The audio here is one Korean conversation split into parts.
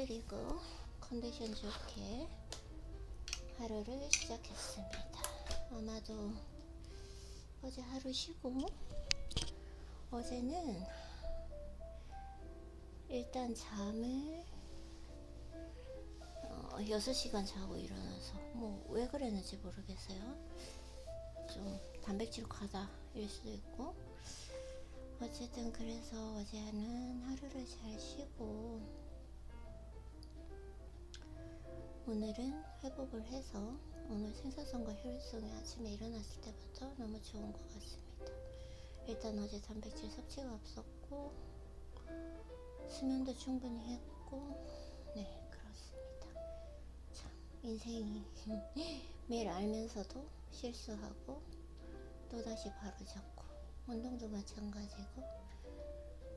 그리고 컨디션 좋게 하루를 시작했습니다. 아마도 어제 하루 쉬고, 어제는 일단 잠을 6시간 자고 일어나서 뭐 왜 그랬는지 모르겠어요. 좀 단백질 과다일 수도 있고, 어쨌든 그래서 어제는 하루를 잘 쉬고 오늘은 회복을 해서 오늘 생산성과 효율성이 아침에 일어났을 때부터 너무 좋은 것 같습니다. 일단 어제 단백질 섭취가 없었고 수면도 충분히 했고, 네, 그렇습니다. 참, 인생이 매일 알면서도 실수하고 또다시 바로잡고, 운동도 마찬가지고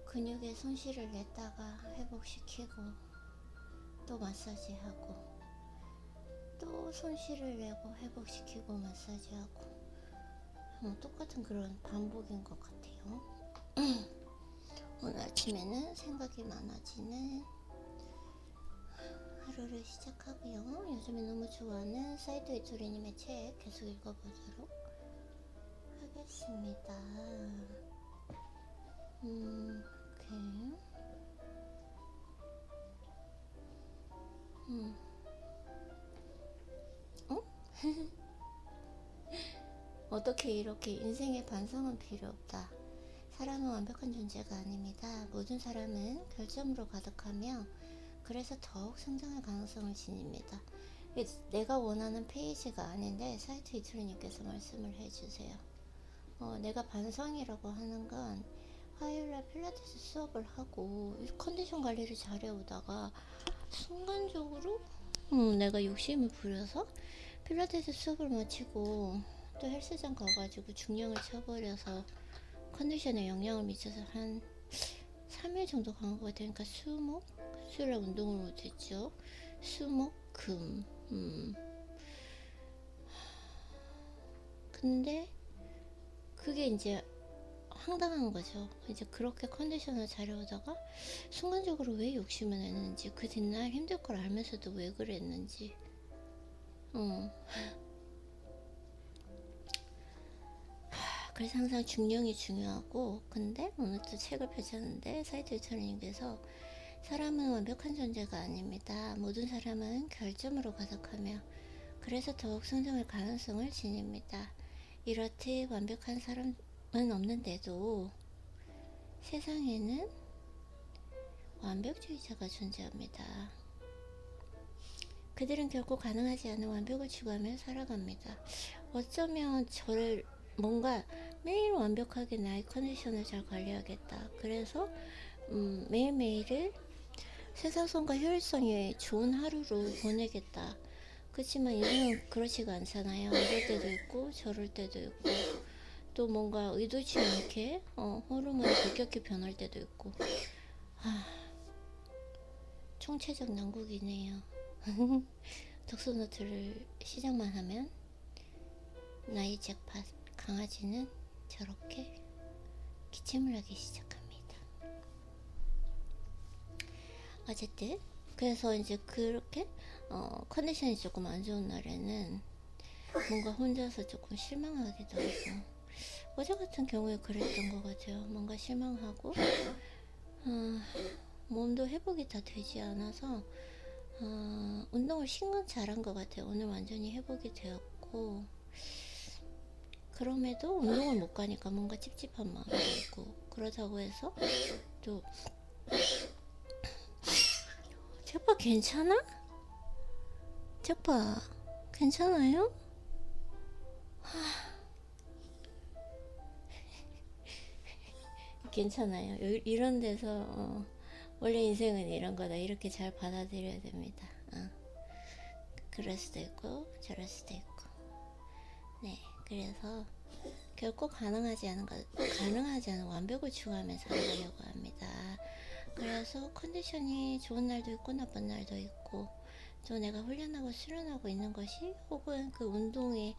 근육에 손실을 냈다가 회복시키고 또 마사지하고 또 손실을 내고 회복시키고 마사지하고, 똑같은 그런 반복인 것 같아요. 오늘 아침에는 생각이 많아지는 하루를 시작하고요. 요즘에 너무 좋아하는 사이토 이토리님의 책 계속 읽어보도록 하겠습니다. 오케이. 어떻게 이렇게 인생의 반성은 필요 없다. 사람은 완벽한 존재가 아닙니다. 모든 사람은 결점으로 가득하며 그래서 더욱 성장할 가능성을 지닙니다. 내가 원하는 페이지가 아닌데 사이트 이트리님께서 말씀을 해주세요. 내가 반성이라고 하는 건 화요일날 필라테스 수업을 하고 컨디션 관리를 잘해오다가 순간적으로 내가 욕심을 부려서 필라테스 수업을 마치고 또 헬스장 가가지고 중량을 쳐버려서 컨디션에 영향을 미쳐서 한 3일 정도 간 것 같아요. 그러니까 수목, 수요일날 운동을 못했죠. 수목, 금. 근데 그게 이제 황당한 거죠. 이제 그렇게 컨디션을 잘해오다가 순간적으로 왜 욕심을 냈는지, 그 뒷날 힘들 걸 알면서도 왜 그랬는지. 그래서 항상 중량이 중요하고, 근데 오늘 또 책을 펼쳤는데 사이트 이터리님께서 사람은 완벽한 존재가 아닙니다. 모든 사람은 결점으로 가득하며 그래서 더욱 성장할 가능성을 지닙니다. 이렇듯 완벽한 사람은 없는데도 세상에는 완벽주의자가 존재합니다. 그들은 결코 가능하지 않은 완벽을 추구하며 살아갑니다. 어쩌면 저를 뭔가 매일 완벽하게 나의 컨디션을 잘 관리하겠다. 그래서 매일매일을 생산성과 효율성이 좋은 하루로 보내겠다. 그렇지만 인생은 그렇지가 않잖아요. 이럴 때도 있고 저럴 때도 있고, 또 뭔가 의도치 않게 호르몬이 급격히 변할 때도 있고, 총체적 난국이네요. 독서노트를 시작만 하면 나의 잭팟 강아지는 저렇게 기침을 하기 시작합니다. 어쨌든 그래서 이제 그렇게 컨디션이 조금 안 좋은 날에는 뭔가 혼자서 조금 실망하기도 하고, 어제 같은 경우에 그랬던 것 같아요. 뭔가 실망하고 몸도 회복이 다 되지 않아서 운동을 신건 잘한 것 같아요. 오늘 완전히 회복이 되었고, 그럼에도 운동을 못 가니까 뭔가 찝찝한 마음도 있고, 그러다고 해서 또 잭파 괜찮아? 잭파 괜찮아요? 괜찮아요. 이런 데서 원래 인생은 이런 거다, 이렇게 잘 받아들여야 됩니다. 그럴 수도 있고 저럴 수도 있고. 네, 그래서 결코 가능하지 않은 완벽을 추구하며 살아가려고 합니다. 그래서 컨디션이 좋은 날도 있고 나쁜 날도 있고, 또 내가 훈련하고 수련하고 있는 것이, 혹은 그 운동의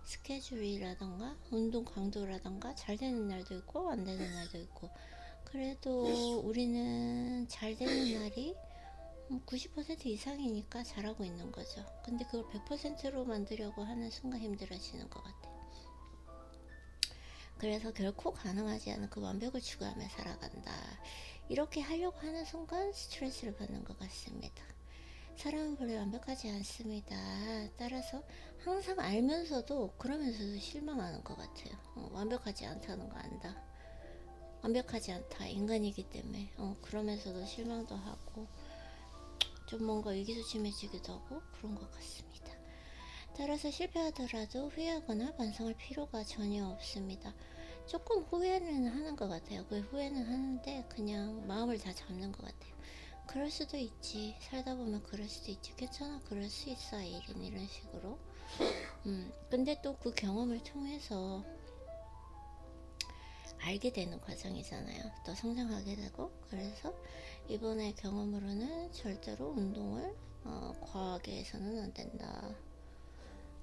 스케줄이라던가 운동 강도라던가 잘 되는 날도 있고 안 되는 날도 있고, 그래도 우리는 잘 되는 날이 90% 이상이니까 잘하고 있는 거죠. 근데 그걸 100%로 만들려고 하는 순간 힘들어지는 것 같아요. 그래서 결코 가능하지 않은 그 완벽을 추구하며 살아간다. 이렇게 하려고 하는 순간 스트레스를 받는 것 같습니다. 사람은 원래 완벽하지 않습니다. 따라서 항상 알면서도 그러면서도 실망하는 것 같아요. 완벽하지 않다는 거 안다. 완벽하지 않다. 인간이기 때문에. 그러면서도 실망도 하고 좀 뭔가 의기소침해지기도 하고 그런 것 같습니다. 따라서 실패하더라도 후회하거나 반성할 필요가 전혀 없습니다. 조금 후회는 하는 것 같아요. 그 후회는 하는데 그냥 마음을 다 잡는 것 같아요. 그럴 수도 있지. 살다 보면 그럴 수도 있지. 괜찮아. 그럴 수 있어. 에이린 이런 식으로. 근데 또 그 경험을 통해서 알게 되는 과정이잖아요. 또 성장하게 되고. 그래서 이번에 경험으로는 절대로 운동을 과하게 해서는 안 된다.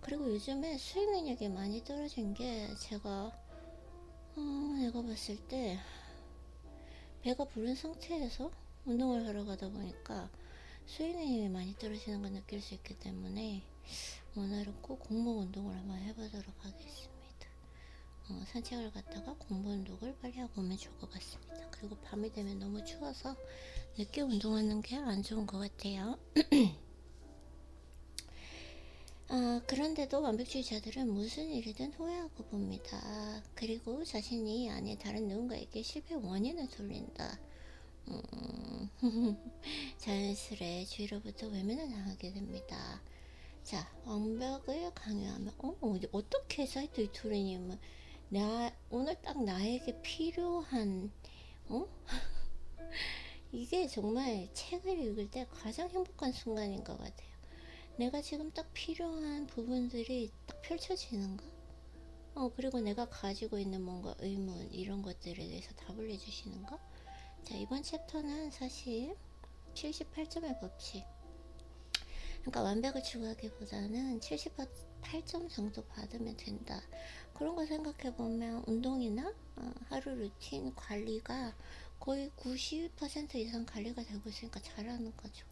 그리고 요즘에 수익 능력이 많이 떨어진 게 제가 내가 봤을 때 배가 부른 상태에서 운동을 하러 가다 보니까 수익 능력이 많이 떨어지는 걸 느낄 수 있기 때문에 오늘은 꼭 공복 운동을 한번 해보도록 하겠습니다. 산책을 갔다가 공복 운동을 빨리 하고 오면 좋을 것 같습니다. 그리고 밤이 되면 너무 추워서 늦게 운동하는 게 안 좋은 것 같아요. 그런데도 완벽주의자들은 무슨 일이든 후회하고 봅니다. 그리고 자신이 아닌 다른 누군가에게 실패 원인을 돌린다. 자연스레 주위로부터 외면을 당하게 됩니다. 자, 완벽을 강요하면 어떻게 사이트 이토리님은 오늘 딱 나에게 필요한 이게 정말 책을 읽을 때 가장 행복한 순간인 것 같아요. 내가 지금 딱 필요한 부분들이 딱 펼쳐지는 거. 그리고 내가 가지고 있는 뭔가 의문 이런 것들에 대해서 답을 해주시는 거. 자, 이번 챕터는 사실 78점의 법칙. 그러니까 완벽을 추구하기보다는 78점 정도 받으면 된다. 그런 거 생각해 보면 운동이나 하루 루틴 관리가 거의 90% 이상 관리가 되고 있으니까 잘하는 거죠.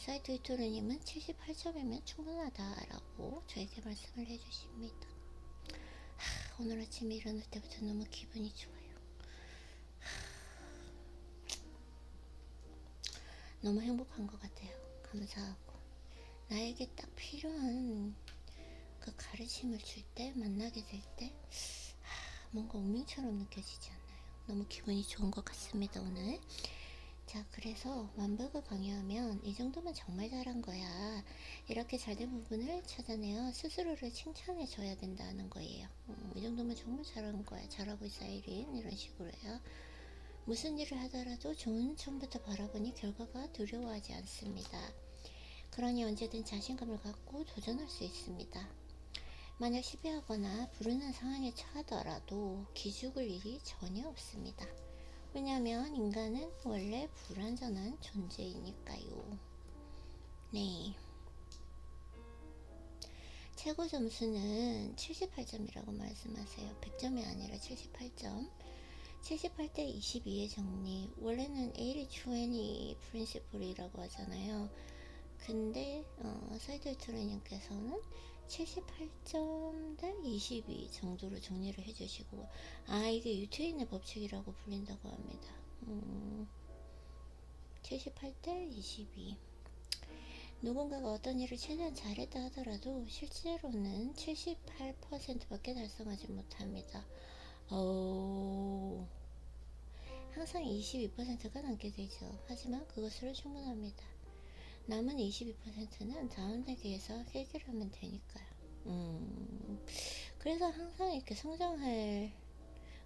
사이트 이토르님은 78점이면 충분하다라고 저에게 말씀을 해주십니다. 오늘 아침에 일어날 때부터 너무 기분이 좋아요. 너무 행복한 것 같아요. 감사하고 나에게 딱 필요한 그 가르침을 줄 때, 만나게 될 때 뭔가 운명처럼 느껴지지 않나요? 너무 기분이 좋은 것 같습니다. 오늘 자, 그래서 완벽을 강요하면 이 정도면 정말 잘한 거야. 이렇게 잘된 부분을 찾아내어 스스로를 칭찬해 줘야 된다는 거예요. 이 정도면 정말 잘한 거야. 잘하고 있어, 아이린. 이런 식으로요. 무슨 일을 하더라도 좋은 처음부터 바라보니 결과가 두려워하지 않습니다. 그러니 언제든 자신감을 갖고 도전할 수 있습니다. 만약 실패하거나 불운한 상황에 처하더라도 기죽을 일이 전혀 없습니다. 왜냐하면 인간은 원래 불완전한 존재이니까요. 네. 최고 점수는 78점이라고 말씀하세요. 100점이 아니라 78점. 78대 22의 정리. 원래는 80-20 프린시플이라고 하잖아요. 근데 사이드 트레이닝께서는 78점 대 22 정도로 정리를 해주시고, 이게 유태인의 법칙이라고 불린다고 합니다. 78대 22. 누군가가 어떤 일을 최대한 잘했다 하더라도 실제로는 78%밖에 달성하지 못합니다. 항상 22%가 남게 되죠. 하지만 그것으로 충분합니다. 남은 22%는 다음 단계에서 해결하면 되니까요. 그래서 항상 이렇게 성장할,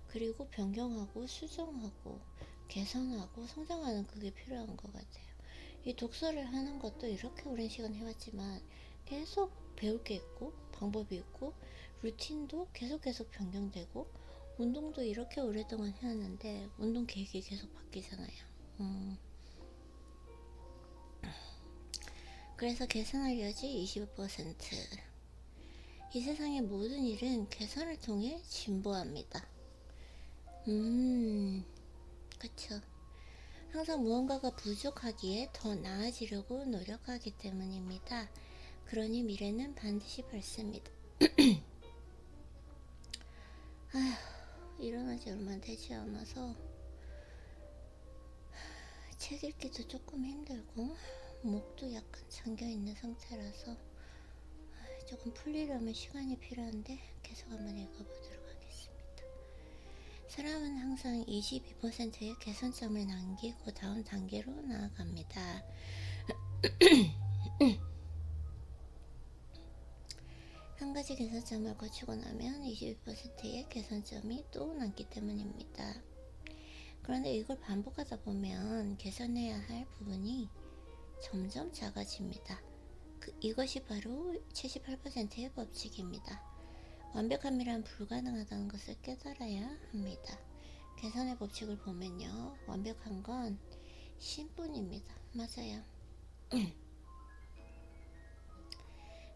그리고 변경하고 수정하고 개선하고 성장하는 그게 필요한 것 같아요. 이 독서를 하는 것도 이렇게 오랜 시간 해왔지만 계속 배울 게 있고 방법이 있고 루틴도 계속 변경되고, 운동도 이렇게 오랫동안 해왔는데 운동 계획이 계속 바뀌잖아요. 그래서 개선할 여지 25%. 이 세상의 모든 일은 개선을 통해 진보합니다. 그쵸. 항상 무언가가 부족하기에 더 나아지려고 노력하기 때문입니다. 그러니 미래는 반드시 밝습니다. 아휴, 일어나지 얼마 되지 않아서 책 읽기도 조금 힘들고 목도 약간 잠겨있는 상태라서 조금 풀리려면 시간이 필요한데 계속 한번 읽어보도록 하겠습니다. 사람은 항상 22%의 개선점을 남기고 다음 단계로 나아갑니다. 한 가지 개선점을 거치고 나면 22%의 개선점이 또 남기 때문입니다. 그런데 이걸 반복하다 보면 개선해야 할 부분이 점점 작아집니다. 이것이 바로 78%의 법칙입니다. 완벽함이란 불가능하다는 것을 깨달아야 합니다. 개선의 법칙을 보면요, 완벽한 건 신뿐입니다. 맞아요.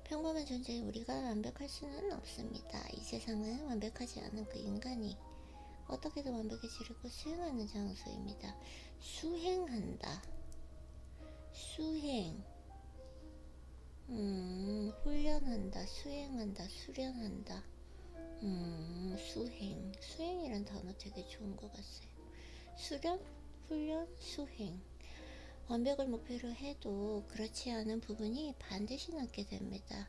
평범한 존재인 우리가 완벽할 수는 없습니다. 이 세상은 완벽하지 않은 그 인간이 어떻게든 완벽해지려고 수행하는 장소입니다. 수행한다. 수행. 훈련한다. 수행한다. 수련한다. 수행. 수행이란 단어 되게 좋은 것 같아요. 수련, 훈련, 수행. 완벽을 목표로 해도 그렇지 않은 부분이 반드시 남게 됩니다.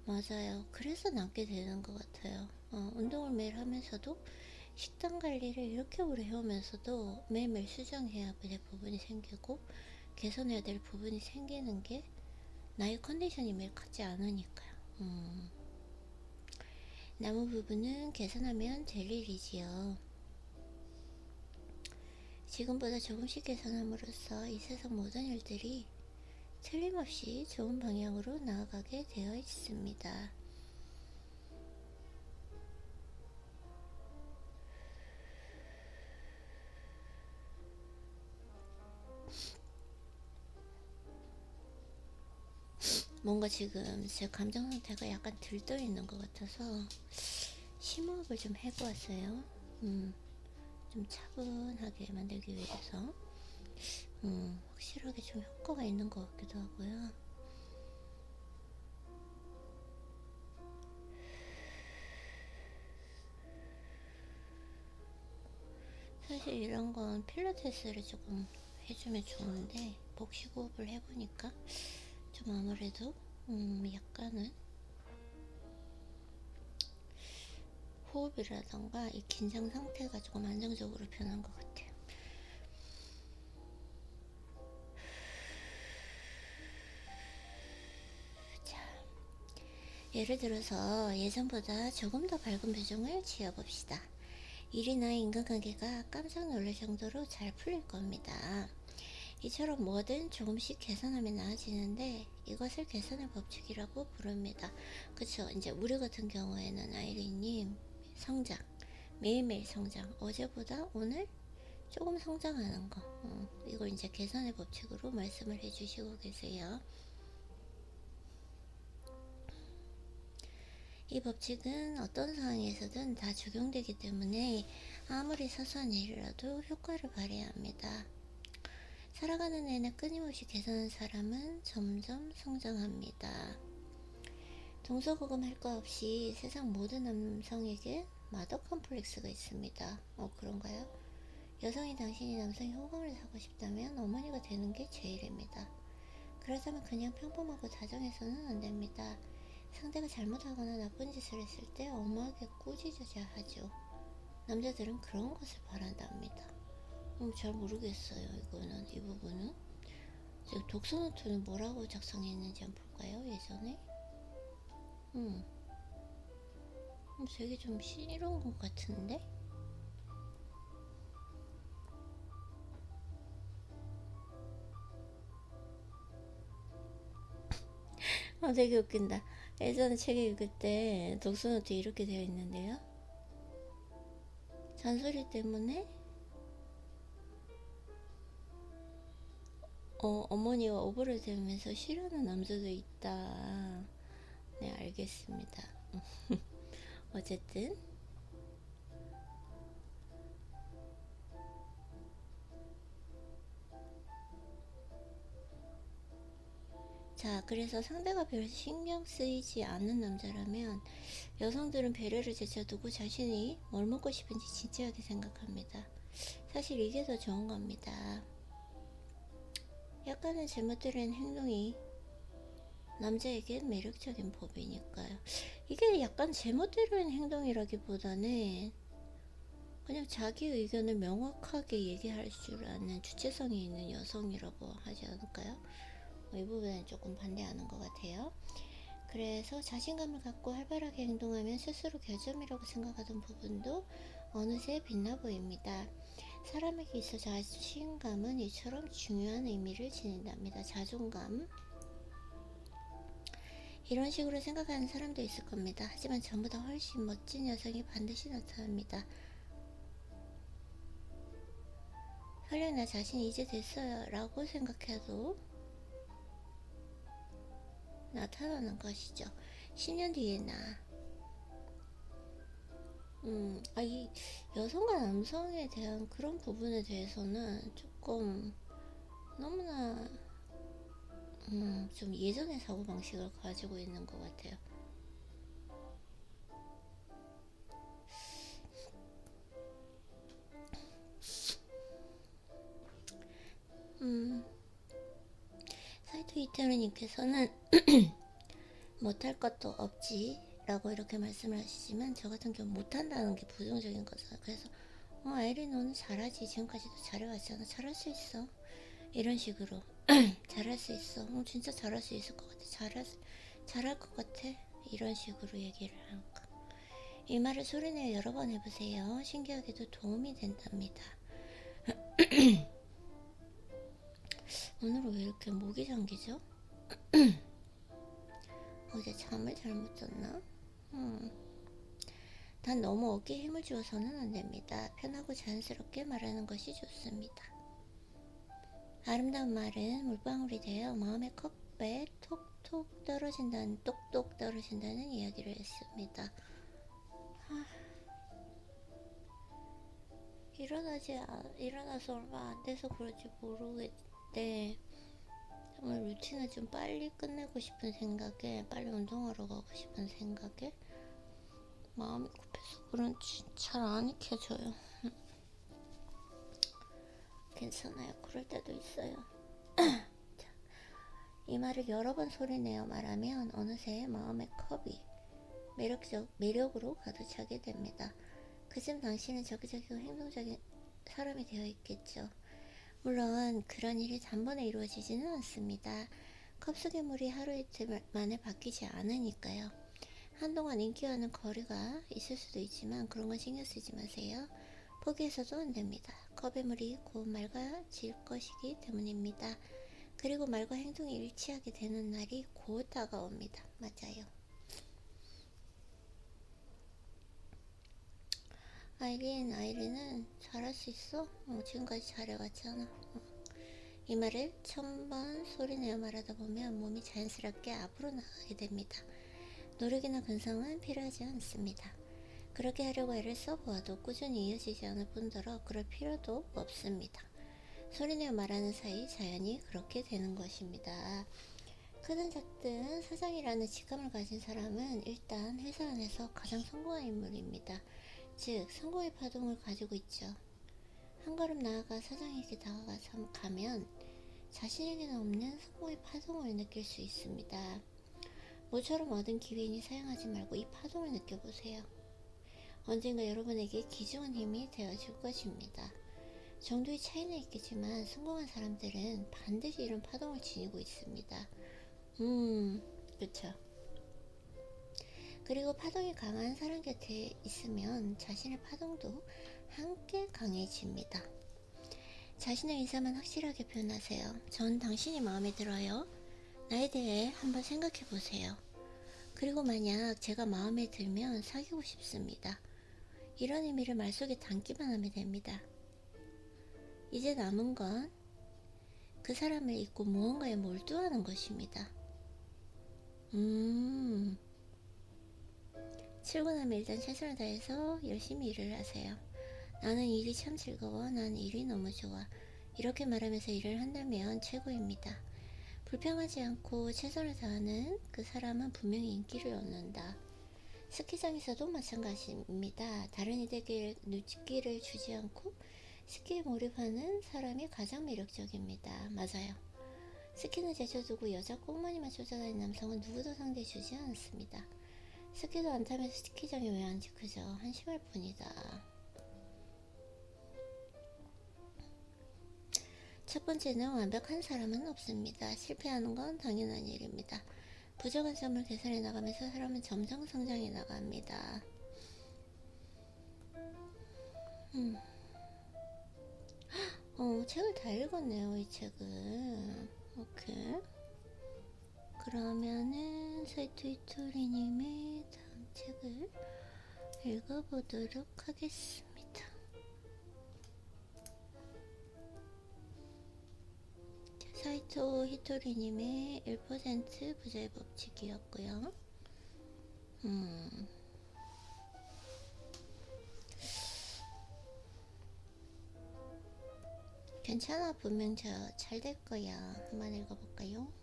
맞아요. 그래서 남게 되는 것 같아요. 운동을 매일 하면서도 식단 관리를 이렇게 오래 해오면서도 매일매일 수정해야 될 부분이 생기고 개선해야 될 부분이 생기는 게 나의 컨디션이 매일 같지 않으니까요. 남은 부분은 개선하면 될 일이지요. 지금보다 조금씩 개선함으로써 이 세상 모든 일들이 틀림없이 좋은 방향으로 나아가게 되어 있습니다. 뭔가 지금 제 감정 상태가 약간 들떠 있는 것 같아서 심호흡을 좀 해보았어요. 좀 차분하게 만들기 위해서 확실하게 좀 효과가 있는 것 같기도 하고요. 사실 이런 건 필라테스를 조금 해주면 좋은데 복식호흡을 해보니까 좀 아무래도 약간은 호흡이라던가 이 긴장 상태가 조금 안정적으로 변한 것 같아요. 자, 예를 들어서 예전보다 조금 더 밝은 표정을 지어봅시다. 일이나 인간관계가 깜짝 놀랄 정도로 잘 풀릴 겁니다. 이처럼 뭐든 조금씩 개선하면 나아지는데 이것을 개선의 법칙이라고 부릅니다. 그쵸? 이제 우리 같은 경우에는 아이린님 성장, 매일매일 성장, 어제보다 오늘 조금 성장하는 거, 이걸 이제 개선의 법칙으로 말씀을 해주시고 계세요. 이 법칙은 어떤 상황에서든 다 적용되기 때문에 아무리 사소한 일이라도 효과를 발휘해야 합니다. 살아가는 내내 끊임없이 개선한 사람은 점점 성장합니다. 동서고금 할 거 없이 세상 모든 남성에게 마더 컴플렉스가 있습니다. 그런가요? 여성이 당신이 남성의 호감을 사고 싶다면 어머니가 되는 게 제일입니다. 그렇다면 그냥 평범하고 다정해서는 안 됩니다. 상대가 잘못하거나 나쁜 짓을 했을 때 엄하게 꾸짖어야 하죠. 남자들은 그런 것을 바란답니다. 잘 모르겠어요. 이 부분은. 제가 독서노트는 뭐라고 작성했는지 한번 볼까요? 예전에? 되게 좀 싫은 것 같은데? 되게 웃긴다. 예전에 책 읽을 때 독서노트 이렇게 되어 있는데요. 잔소리 때문에 어머니와 오버를 대면서 싫어하는 남자도 있다. 네, 알겠습니다. 어쨌든 자, 그래서 상대가 별 신경 쓰이지 않는 남자라면 여성들은 배려를 제쳐두고 자신이 뭘 먹고 싶은지 진지하게 생각합니다. 사실 이게 더 좋은 겁니다. 약간은 제멋대로인 행동이 남자에겐 매력적인 법이니까요. 이게 약간 제멋대로인 행동이라기보다는 그냥 자기 의견을 명확하게 얘기할 줄 아는 주체성이 있는 여성이라고 하지 않을까요? 이 부분은 조금 반대하는 것 같아요. 그래서 자신감을 갖고 활발하게 행동하면 스스로 결점이라고 생각하던 부분도 어느새 빛나 보입니다. 사람에게 있어 자신감은 이처럼 중요한 의미를 지닌답니다. 자존감. 이런 식으로 생각하는 사람도 있을 겁니다. 하지만 전보다 훨씬 멋진 여성이 반드시 나타납니다. 설령 나 자신이 이제 됐어요 라고 생각해도 나타나는 것이죠. 10년 뒤에 나. 이 여성과 남성에 대한 그런 부분에 대해서는 조금 너무나 좀 예전의 사고방식을 가지고 있는 것 같아요. 사이토 이테루님께서는 못할 것도 없지 라고 이렇게 말씀을 하시지만 저 같은 경우 못한다는 게 부정적인 거잖아. 그래서 아이린 너는 잘하지, 지금까지도 잘해왔잖아, 잘할 수 있어, 이런 식으로 잘할 수 있어, 진짜 잘할 수 있을 것 같아, 잘할 것 같아, 이런 식으로 얘기를 하는 거. 이 말을 소리내어 여러 번 해보세요. 신기하게도 도움이 된답니다. 오늘은 왜 이렇게 목이 잠기죠? 어제 잠을 잘못 잤나? 단 너무 어깨에 힘을 주어서는 안됩니다. 편하고 자연스럽게 말하는 것이 좋습니다. 아름다운 말은 물방울이 되어 마음의 컵에 똑똑 떨어진다는 이야기를 했습니다. 일어나서 얼마 안 돼서 그런지 모르겠는데 정말 루틴을 좀 빨리 끝내고 싶은 생각에, 빨리 운동하러 가고 싶은 생각에 마음이 급해서 그런지 잘 안 익혀져요. 괜찮아요. 그럴 때도 있어요. 자, 이 말을 여러 번 소리내어 말하면 어느새 마음의 컵이 매력으로 가득 차게 됩니다. 그쯤 당신은 적극적이고 행동적인 사람이 되어 있겠죠. 물론 그런 일이 단번에 이루어지지는 않습니다. 컵 속의 물이 하루 이틀 만에 바뀌지 않으니까요. 한동안 인기와는 거리가 있을 수도 있지만 그런 건 신경 쓰지 마세요. 포기해서도 안 됩니다. 컵의 물이 곧 맑아질 것이기 때문입니다. 그리고 말과 행동이 일치하게 되는 날이 곧 다가옵니다. 맞아요. 아이린은 잘할 수 있어? 지금까지 잘해왔잖아. 이 말을 1000번 소리내어 말하다 보면 몸이 자연스럽게 앞으로 나가게 됩니다. 노력이나 근성은 필요하지 않습니다. 그렇게 하려고 애를 써보아도 꾸준히 이어지지 않을 뿐더러 그럴 필요도 없습니다. 소리내어 말하는 사이 자연히 그렇게 되는 것입니다. 크든 작든 사장이라는 직함을 가진 사람은 일단 회사 안에서 가장 성공한 인물입니다. 즉 성공의 파동을 가지고 있죠. 한 걸음 나아가 사장에게 다가가면 자신에게는 없는 성공의 파동을 느낄 수 있습니다. 모처럼 얻은 기회이니 사용하지 말고 이 파동을 느껴보세요. 언젠가 여러분에게 귀중한 힘이 되어줄 것입니다. 정도의 차이는 있겠지만 성공한 사람들은 반드시 이런 파동을 지니고 있습니다. 그쵸. 그리고 파동이 강한 사람 곁에 있으면 자신의 파동도 함께 강해집니다. 자신의 의사만 확실하게 표현하세요. 전 당신이 마음에 들어요. 나에 대해 한번 생각해 보세요. 그리고 만약 제가 마음에 들면 사귀고 싶습니다. 이런 의미를 말 속에 담기만 하면 됩니다. 이제 남은 건 그 사람을 잊고 무언가에 몰두하는 것입니다. 출근하면 일단 최선을 다해서 열심히 일을 하세요. 나는 일이 참 즐거워. 난 일이 너무 좋아. 이렇게 말하면서 일을 한다면 최고입니다. 불평하지 않고 최선을 다하는 그 사람은 분명히 인기를 얻는다. 스키장에서도 마찬가지입니다. 다른 이들에게 눈길을 주지 않고 스키에 몰입하는 사람이 가장 매력적입니다. 맞아요. 스키는 제쳐두고 여자 꽁무니만 쫓아다니는 남성은 누구도 상대해주지 않습니다. 스키도 안 타면서 스키장에 왜 앉지? 그저 한심할 뿐이다. 첫 번째는 완벽한 사람은 없습니다. 실패하는 건 당연한 일입니다. 부족한 점을 개선해 나가면서 사람은 점점 성장해 나갑니다. 책을 다 읽었네요, 이 책은. 오케이. 그러면은 사이토 이토리님의 다음 책을 읽어보도록 하겠습니다. 사이토 히토리님의 1% 부자의 법칙이었고요. 괜찮아, 분명 저 잘 될 거야. 한번 읽어볼까요?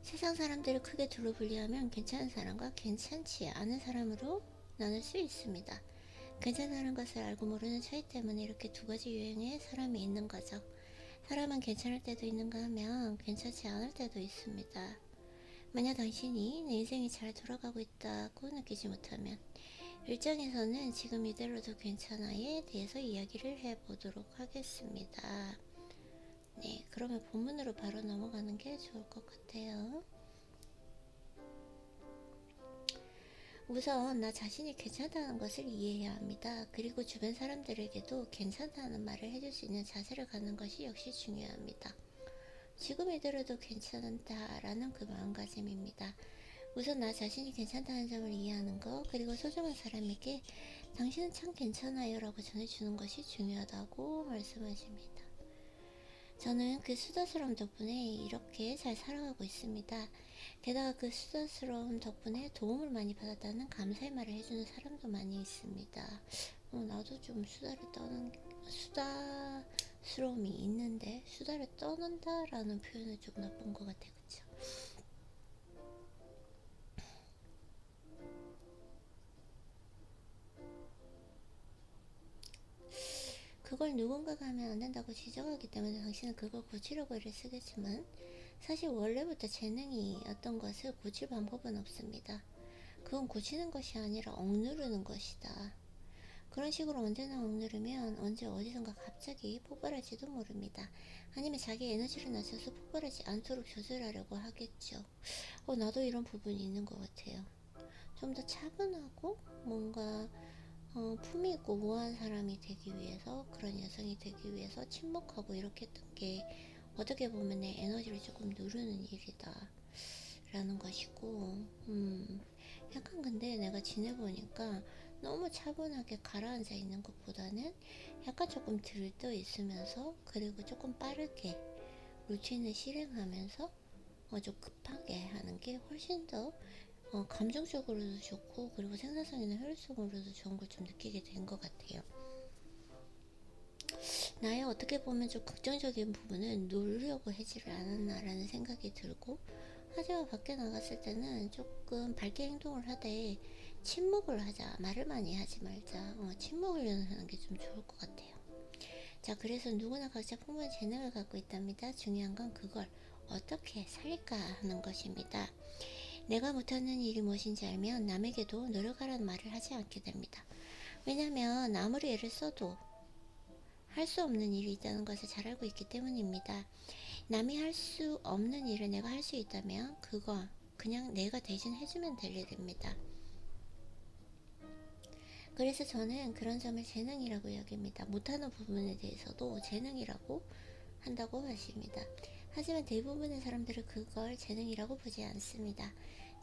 세상 사람들을 크게 둘로 분리하면 괜찮은 사람과 괜찮지 않은 사람으로 나눌 수 있습니다. 괜찮다는 것을 알고 모르는 차이 때문에 이렇게 두 가지 유형의 사람이 있는 거죠. 사람은 괜찮을 때도 있는가 하면 괜찮지 않을 때도 있습니다. 만약 당신이 내 인생이 잘 돌아가고 있다고 느끼지 못하면 1장에서는 지금 이대로도 괜찮아에 대해서 이야기를 해보도록 하겠습니다. 네, 그러면 본문으로 바로 넘어가는 게 좋을 것 같아요. 우선 나 자신이 괜찮다는 것을 이해해야 합니다. 그리고 주변 사람들에게도 괜찮다는 말을 해줄 수 있는 자세를 갖는 것이 역시 중요합니다. 지금 이대로도 괜찮다라는 그 마음가짐입니다. 우선 나 자신이 괜찮다는 점을 이해하는 것, 그리고 소중한 사람에게 당신은 참 괜찮아요 라고 전해주는 것이 중요하다고 말씀하십니다. 저는 그 수다스러움 덕분에 이렇게 잘 살아가고 있습니다. 게다가 그 수다스러움 덕분에 도움을 많이 받았다는 감사의 말을 해주는 사람도 많이 있습니다. 나도 좀 수다스러움이 있는데 수다를 떠는다 라는 표현은 좀 나쁜 것 같아. 그쵸? 그걸 누군가가 하면 안 된다고 지적하기 때문에 당신은 그걸 고치려고 애를 쓰겠지만 사실 원래부터 재능이 어떤 것을 고칠 방법은 없습니다. 그건 고치는 것이 아니라 억누르는 것이다. 그런 식으로 언제나 억누르면 언제 어디선가 갑자기 폭발할지도 모릅니다. 아니면 자기 에너지를 낮춰서 폭발하지 않도록 조절하려고 하겠죠. 나도 이런 부분이 있는 것 같아요. 좀 더 차분하고 뭔가 품위있고 우아한 사람이 되기 위해서, 그런 여성이 되기 위해서 침묵하고 이렇게 했던 게 어떻게 보면 내 에너지를 조금 누르는 일이다 라는 것이고, 약간 근데 내가 지내보니까 너무 차분하게 가라앉아 있는 것보다는 약간 조금 들떠 있으면서, 그리고 조금 빠르게 루틴을 실행하면서 좀 급하게 하는 게 훨씬 더 감정적으로도 좋고, 그리고 생산성이나 효율성으로도 좋은 걸 좀 느끼게 된 것 같아요. 나의 어떻게 보면 좀 긍정적인 부분은 누르려고 하지를 않았나라는 생각이 들고, 하지만 밖에 나갔을 때는 조금 밝게 행동을 하되 침묵을 하자, 말을 많이 하지 말자, 침묵을 연습하는 게 좀 좋을 것 같아요. 자, 그래서 누구나 각자 풍부한 재능을 갖고 있답니다. 중요한 건 그걸 어떻게 살릴까 하는 것입니다. 내가 못하는 일이 무엇인지 알면 남에게도 노력하라는 말을 하지 않게 됩니다. 왜냐하면 아무리 애를 써도 할 수 없는 일이 있다는 것을 잘 알고 있기 때문입니다. 남이 할 수 없는 일을 내가 할 수 있다면 그거 그냥 내가 대신 해주면 될 일입니다. 그래서 저는 그런 점을 재능이라고 여깁니다. 못하는 부분에 대해서도 재능이라고 한다고 하십니다. 하지만 대부분의 사람들은 그걸 재능이라고 보지 않습니다.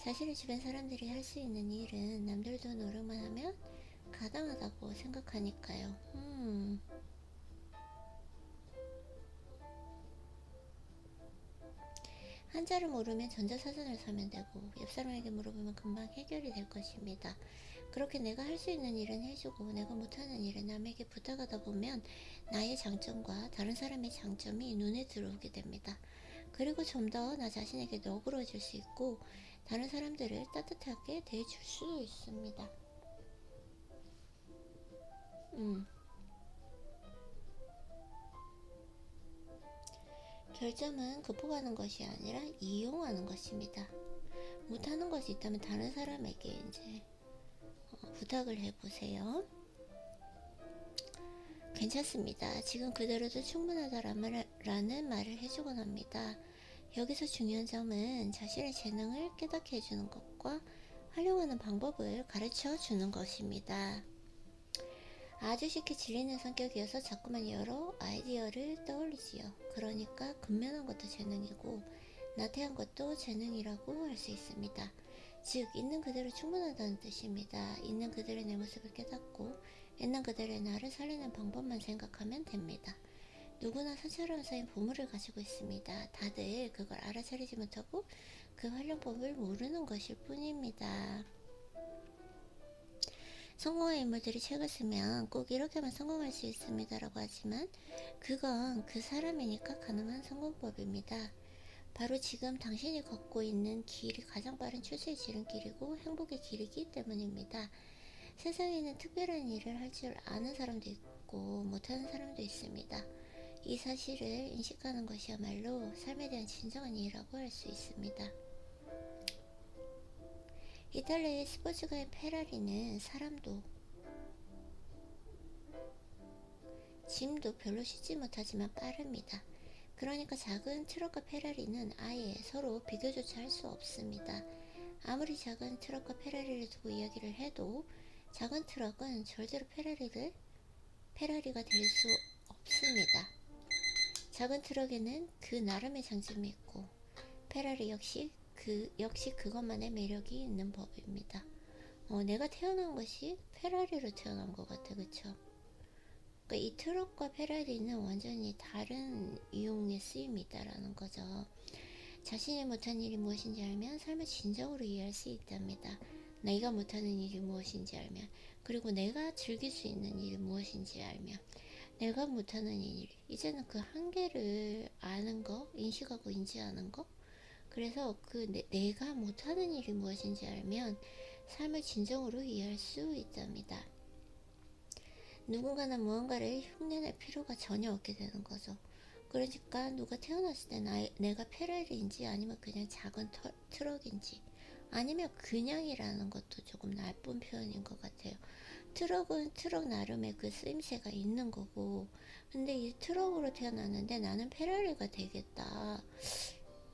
자신의 주변 사람들이 할 수 있는 일은 남들도 노력만 하면 가능하다고 생각하니까요. 한자를 모르면 전자사전을 사면 되고 옆 사람에게 물어보면 금방 해결이 될 것입니다. 그렇게 내가 할 수 있는 일은 해주고 내가 못하는 일은 남에게 부탁하다 보면 나의 장점과 다른 사람의 장점이 눈에 들어오게 됩니다. 그리고 좀 더 나 자신에게 너그러워질 수 있고 다른 사람들을 따뜻하게 대해줄 수 있습니다. 결점은 극복하는 것이 아니라 이용하는 것입니다. 못하는 것이 있다면 다른 사람에게 이제 부탁을 해보세요. 괜찮습니다. 지금 그대로도 충분하다라는 말을 해주곤 합니다. 여기서 중요한 점은 자신의 재능을 깨닫게 해주는 것과 활용하는 방법을 가르쳐 주는 것입니다. 아주 쉽게 질리는 성격이어서 자꾸만 여러 아이디어를 떠올리지요. 그러니까 근면한 것도 재능이고 나태한 것도 재능이라고 할 수 있습니다. 즉 있는 그대로 충분하다는 뜻입니다. 있는 그대로의 내 모습을 깨닫고 있는 그대로의 나를 살리는 방법만 생각하면 됩니다. 누구나 산처럼 쌓인 보물을 가지고 있습니다. 다들 그걸 알아차리지 못하고 그 활용법을 모르는 것일 뿐입니다. 성공한 인물들이 책을 쓰면 꼭 이렇게만 성공할 수 있습니다 라고 하지만 그건 그 사람이니까 가능한 성공법입니다. 바로 지금 당신이 걷고 있는 길이 가장 빠른 출세의 지름길이고 행복의 길이기 때문입니다. 세상에는 특별한 일을 할 줄 아는 사람도 있고 못하는 사람도 있습니다. 이 사실을 인식하는 것이야말로 삶에 대한 진정한 이해라고 할 수 있습니다. 이탈리아의 스포츠가의 페라리는 사람도 짐도 별로 싣지 못하지만 빠릅니다. 그러니까 작은 트럭과 페라리는 아예 서로 비교조차 할 수 없습니다. 아무리 작은 트럭과 페라리를 두고 이야기를 해도 작은 트럭은 절대로 페라리가 될 수 없습니다. 작은 트럭에는 그 나름의 장점이 있고 페라리 역시 그것만의 매력이 있는 법입니다. 내가 태어난 것이 페라리로 태어난 것 같아, 그쵸? 그러니까 이 트럭과 페라리는 완전히 다른 이용에 쓰임이다라는 거죠. 자신이 못한 일이 무엇인지 알면 삶을 진정으로 이해할 수 있답니다. 내가 못하는 일이 무엇인지 알면, 그리고 내가 즐길 수 있는 일이 무엇인지 알면, 내가 못하는 일, 이제는 그 한계를 아는 거, 인식하고 인지하는 거, 그래서 내가 못하는 일이 무엇인지 알면 삶을 진정으로 이해할 수 있답니다. 누군가는 무언가를 흉내낼 필요가 전혀 없게 되는 거죠. 그러니까 누가 태어났을 때 내가 페라리인지 아니면 그냥 작은 트럭인지 아니면 그냥이라는 것도 조금 나쁜 표현인 것 같아요. 트럭은 트럭 나름의 그 쓰임새가 있는 거고 근데 이 트럭으로 태어났는데 나는 페라리가 되겠다.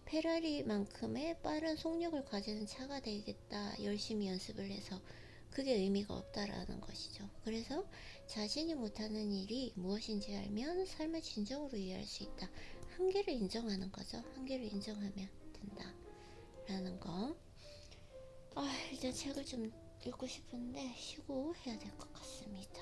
페라리만큼의 빠른 속력을 가지는 차가 되겠다. 열심히 연습을 해서 그게 의미가 없다라는 것이죠. 그래서 자신이 못하는 일이 무엇인지 알면 삶을 진정으로 이해할 수 있다. 한계를 인정하는 거죠. 한계를 인정하면 된다 라는 거. 일단 책을 좀 읽고 싶은데 쉬고 해야 될 것 같습니다.